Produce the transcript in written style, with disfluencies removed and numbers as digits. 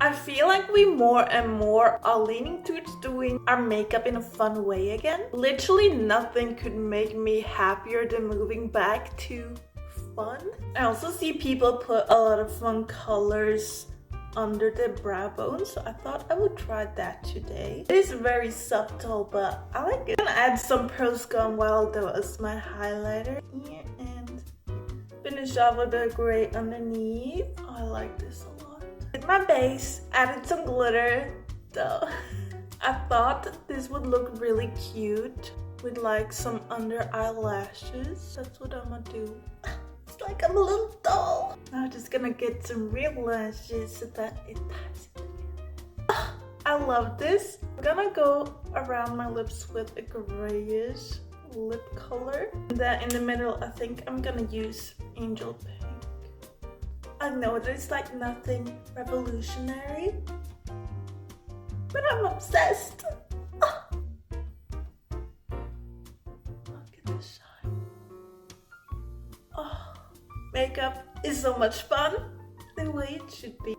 I feel like we more and more are leaning towards doing our makeup in a fun way again. Literally nothing could make me happier than moving back to fun. I also see people put a lot of fun colors under their brow bone, so I thought I would try that today. It is very subtle, but I like it. I'm gonna add some Pearls Gone Wild though as my highlighter here and finish off with a gray underneath. Oh, I like this a lot. With my base, added some glitter though. I thought this would look really cute with like some under eyelashes. That's what I'm gonna do. It's like I'm a little doll. Now I'm just gonna get some real lashes so that it ties it together. I love this. I'm gonna go around my lips with a grayish lip color. And then in the middle, I think I'm gonna use Angel Pink. I know there's like nothing revolutionary, but I'm obsessed. Look at the shine. Oh, makeup is so much fun, the way it should be.